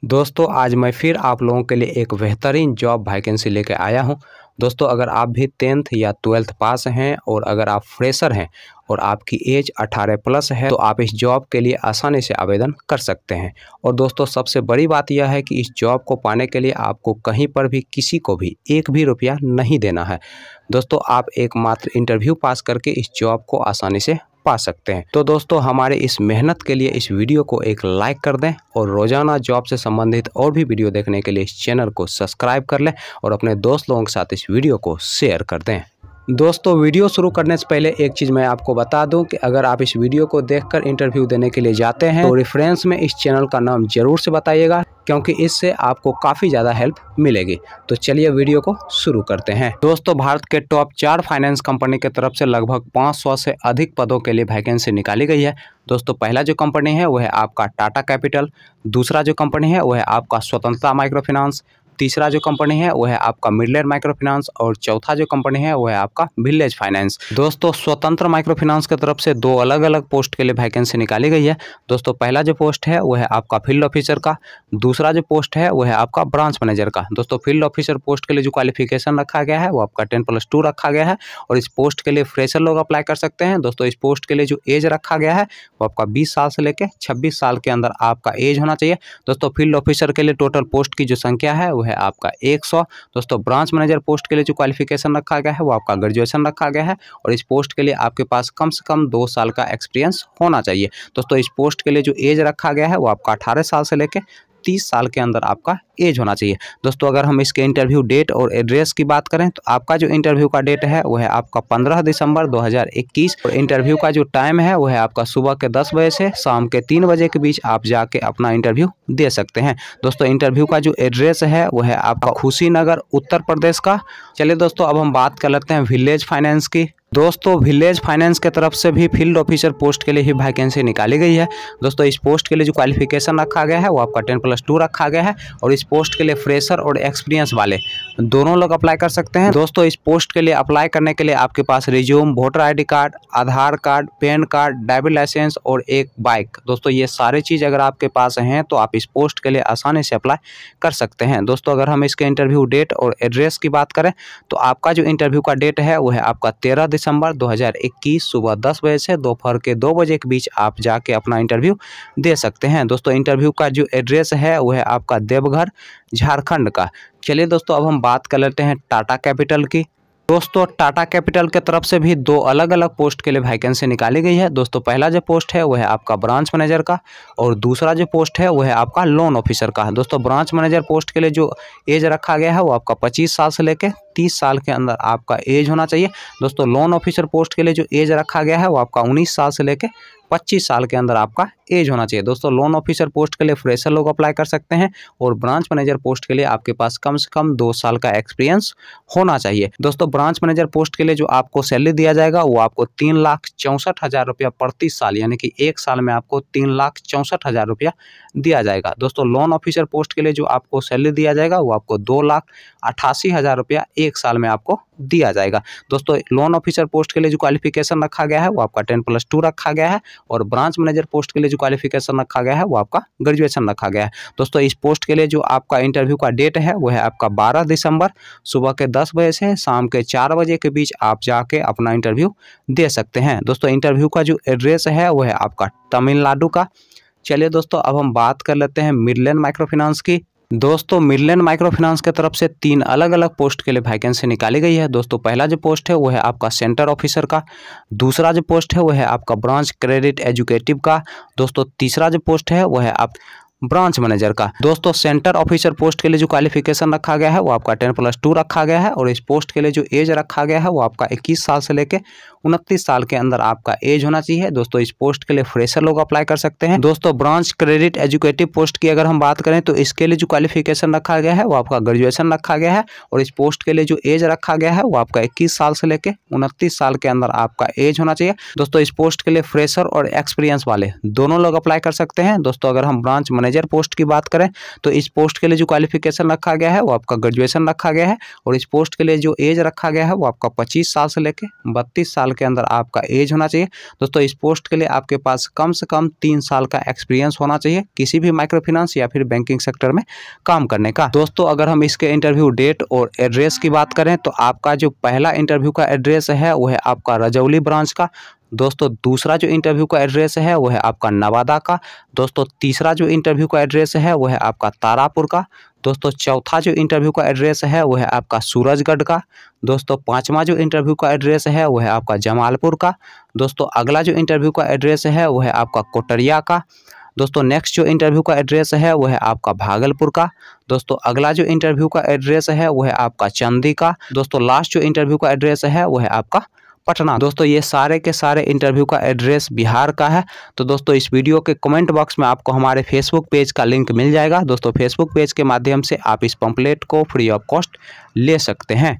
दोस्तों आज मैं फिर आप लोगों के लिए एक बेहतरीन जॉब वैकेंसी लेके आया हूं। दोस्तों अगर आप भी 10th या 12th पास हैं और अगर आप फ्रेशर हैं और आपकी एज 18 प्लस है तो आप इस जॉब के लिए आसानी से आवेदन कर सकते हैं। और दोस्तों सबसे बड़ी बात यह है कि इस जॉब को पाने के लिए आपको कहीं पर भी किसी को भी एक भी रुपया नहीं देना है। दोस्तों आप एकमात्र इंटरव्यू पास करके इस जॉब को आसानी से पा सकते हैं। तो दोस्तों हमारे इस मेहनत के लिए इस वीडियो को एक लाइक कर दें और रोजाना जॉब से संबंधित और भी वीडियो देखने के लिए इस चैनल को सब्सक्राइब कर लें और अपने दोस्त लोगों के साथ इस वीडियो को शेयर कर दें। दोस्तों वीडियो शुरू करने से पहले एक चीज़ मैं आपको बता दूं कि अगर आप इस वीडियो को देखकर इंटरव्यू देने के लिए जाते हैं तो रेफरेंस में इस चैनल का नाम जरूर से बताइएगा, क्योंकि इससे आपको काफ़ी ज़्यादा हेल्प मिलेगी। तो चलिए वीडियो को शुरू करते हैं। दोस्तों भारत के टॉप 4 फाइनेंस कंपनी की तरफ से लगभग 500 से अधिक पदों के लिए वैकेंसी निकाली गई है। दोस्तों पहला जो कंपनी है वह है आपका टाटा कैपिटल, दूसरा जो कंपनी है वह है आपका स्वतंत्रता माइक्रो फाइनेंस, तीसरा जो कंपनी है वह है आपका मिडलैंड माइक्रो फाइनेंस और चौथा जो कंपनी है वह है आपका विलेज फाइनेंस। दोस्तों स्वतंत्र माइक्रो फाइनेंस की तरफ से 2 अलग अलग पोस्ट के लिए वैकेंसी निकाली गई है। दोस्तों पहला जो पोस्ट है वह है आपका फील्ड ऑफिसर का, दूसरा जो पोस्ट है वह है आपका ब्रांच मैनेजर का। दोस्तों फील्ड ऑफिसर पोस्ट के लिए जो क्वालिफिकेशन रखा गया है वो आपका 10+2 रखा गया है और इस पोस्ट के लिए फ्रेशर लोग अप्लाई कर सकते हैं। दोस्तों इस पोस्ट के लिए जो एज रखा गया है वो आपका 20 साल से लेकर 26 साल के अंदर आपका एज होना चाहिए। दोस्तों फील्ड ऑफिसर के लिए टोटल पोस्ट की जो संख्या है है आपका 100। दोस्तों ब्रांच मैनेजर पोस्ट के लिए जो क्वालिफिकेशन रखा गया है वो आपका ग्रेजुएशन रखा गया है और इस पोस्ट के लिए आपके पास कम से कम 2 साल का एक्सपीरियंस होना चाहिए। दोस्तों इस पोस्ट के लिए जो एज रखा गया है वो आपका 18 साल से लेकर 30 साल के अंदर आपका एज होना चाहिए। दोस्तों अगर हम इसके इंटरव्यू डेट और एड्रेस की बात करें तो आपका जो इंटरव्यू का डेट है वह है आपका 15 दिसंबर 2021 और इंटरव्यू का जो टाइम है वह है आपका सुबह के 10 बजे से शाम के 3 बजे के बीच आप जाके अपना इंटरव्यू दे सकते हैं। दोस्तों इंटरव्यू का जो एड्रेस है वह है आपका खुशीनगर उत्तर प्रदेश का। चलिए दोस्तों अब हम बात कर लेते हैं विलेज फाइनेंस की। दोस्तों विलेज फाइनेंस के तरफ से भी फील्ड ऑफिसर पोस्ट के लिए ही वैकेंसी निकाली गई है। दोस्तों इस पोस्ट के लिए जो क्वालिफिकेशन रखा गया है वो आपका 10+2 रखा गया है और इस पोस्ट के लिए फ्रेशर और एक्सपीरियंस वाले दोनों लोग अप्लाई कर सकते हैं। दोस्तों इस पोस्ट के लिए अप्लाई करने के लिए आपके पास resume, voter ID card, Aadhaar card, PAN card, driving licence और एक बाइक। दोस्तों ये सारी चीज़ अगर आपके पास हैं तो आप इस पोस्ट के लिए आसानी से अप्लाई कर सकते हैं। दोस्तों अगर हम इसके इंटरव्यू डेट और एड्रेस की बात करें तो आपका जो इंटरव्यू का डेट है वो है आपका 13 दिसंबर 2021 सुबह 10 बजे से दोपहर के 2 बजे के बीच आप जाके अपना इंटरव्यू दे सकते हैं। दोस्तों इंटरव्यू का जो एड्रेस है वह है आपका देवघर झारखंड का। चलिए दोस्तों अब हम बात कर लेते हैं टाटा कैपिटल की। दोस्तों टाटा कैपिटल के तरफ से भी 2 अलग अलग पोस्ट के लिए वैकेंसी निकाली गई है। दोस्तों पहला जो पोस्ट है वह है आपका ब्रांच मैनेजर का और दूसरा जो पोस्ट है वह है आपका लोन ऑफिसर का। दोस्तों ब्रांच मैनेजर पोस्ट के लिए जो एज रखा गया है वो आपका 25 साल से लेकर 30 साल के अंदर आपका एज होना चाहिए। दोस्तों लोन ऑफिसर पोस्ट के लिए जो एज रखा गया है वो आपका 19 साल से लेकर 25 साल के अंदर आपका एज होना चाहिए। दोस्तों लोन ऑफिसर पोस्ट के लिए फ्रेशर लोग अप्लाई कर सकते हैं और ब्रांच मैनेजर पोस्ट के लिए आपके पास कम से कम 2 साल का एक्सपीरियंस होना चाहिए। दोस्तों ब्रांच मैनेजर पोस्ट के लिए जो आपको सैलरी दिया जाएगा वो आपको 3,64,000 रुपया प्रति साल, यानी कि 1 साल में आपको 3,64,000 रुपया दिया जाएगा। दोस्तों लोन ऑफिसर पोस्ट के लिए जो आपको सैलरी दिया जाएगा वो आपको 2,88,000 रुपया 1 साल में आपको दिया जाएगा। दोस्तों लोन ऑफिसर पोस्ट के लिए जो क्वालिफिकेशन रखा गया है वो आपका 10+2 रखा गया है और ब्रांच मैनेजर पोस्ट के लिए जो क्वालिफिकेशन रखा गया है वो आपका ग्रेजुएशन रखा गया है। दोस्तों इस पोस्ट के लिए जो आपका इंटरव्यू का डेट है वो है आपका 12 दिसंबर सुबह के 10 बजे से शाम के 4 बजे के बीच आप जाके अपना इंटरव्यू दे सकते हैं। दोस्तों इंटरव्यू का जो एड्रेस है वो है आपका तमिलनाडु का। चलिए दोस्तों अब हम बात कर लेते हैं मिडलैंड माइक्रो फाइनेंस की। दोस्तों मिडलैंड माइक्रो फाइनेंस की तरफ से 3 अलग अलग पोस्ट के लिए वैकेंसी निकाली गई है। दोस्तों पहला जो पोस्ट है वो है आपका सेंटर ऑफिसर का, दूसरा जो पोस्ट है वो है आपका ब्रांच क्रेडिट एजुकेटिव का, दोस्तों तीसरा जो पोस्ट है वो है आप ब्रांच मैनेजर का। दोस्तों सेंटर ऑफिसर पोस्ट के लिए जो क्वालिफिकेशन रखा गया है वो आपका 10+2 रखा गया है और इस पोस्ट के लिए जो एज रखा गया है वो आपका 21 साल से लेकर 29 साल के अंदर आपका एज होना चाहिए। दोस्तों इस पोस्ट के लिए फ्रेशर लोग अप्लाई कर सकते हैं। दोस्तों ब्रांच क्रेडिट एजुकेटिव पोस्ट की अगर हम बात करें तो इसके लिए जो क्वालिफिकेशन रखा गया है वो आपका ग्रेजुएशन रखा गया है और इस पोस्ट के लिए जो एज रखा गया है वो आपका 21 साल से लेकर 29 साल के अंदर आपका एज होना चाहिए। दोस्तों इस पोस्ट के लिए फ्रेशर और एक्सपीरियंस वाले दोनों लोग अप्लाई कर सकते हैं। दोस्तों अगर हम ब्रांच मैनेजर सुपरवाइजर पोस्ट की बात करें तो इस पोस्ट के लिए जो क्वालिफिकेशन रखा गया है वो आपका ग्रेजुएशन रखा गया है, और इस पोस्ट के लिए जो एज रखा गया है वो आपका 25 साल से लेकर 32 साल के अंदर आपका एज होना चाहिए। दोस्तों इस पोस्ट के लिए आपके पास कम से कम 3 साल का एक्सपीरियंस होना चाहिए किसी भी माइक्रो फाइनेंस या फिर बैंकिंग सेक्टर में काम करने का। दोस्तों अगर हम इसके इंटरव्यू डेट और एड्रेस की बात करें तो आपका जो पहला इंटरव्यू का एड्रेस है वो है आपका रजौली ब्रांच का। दोस्तों दूसरा जो इंटरव्यू का एड्रेस है वो है आपका नवादा का। दोस्तों तीसरा जो इंटरव्यू का एड्रेस है वो है आपका तारापुर का। दोस्तों चौथा जो इंटरव्यू का एड्रेस है वो है आपका सूरजगढ़ का। दोस्तों पांचवा जो इंटरव्यू का एड्रेस है वो है आपका जमालपुर का। दोस्तों अगला जो इंटरव्यू का एड्रेस है वो है आपका कोटरिया का। दोस्तों नेक्स्ट जो इंटरव्यू का एड्रेस है वो है आपका भागलपुर का। दोस्तों अगला जो इंटरव्यू का एड्रेस है वो है आपका चंदी का। दोस्तों लास्ट जो इंटरव्यू का एड्रेस है वो है आपका पटना। दोस्तों ये सारे के सारे इंटरव्यू का एड्रेस बिहार का है। तो दोस्तों इस वीडियो के कमेंट बॉक्स में आपको हमारे फेसबुक पेज का लिंक मिल जाएगा। दोस्तों फेसबुक पेज के माध्यम से आप इस पंपलेट को फ्री ऑफ कॉस्ट ले सकते हैं।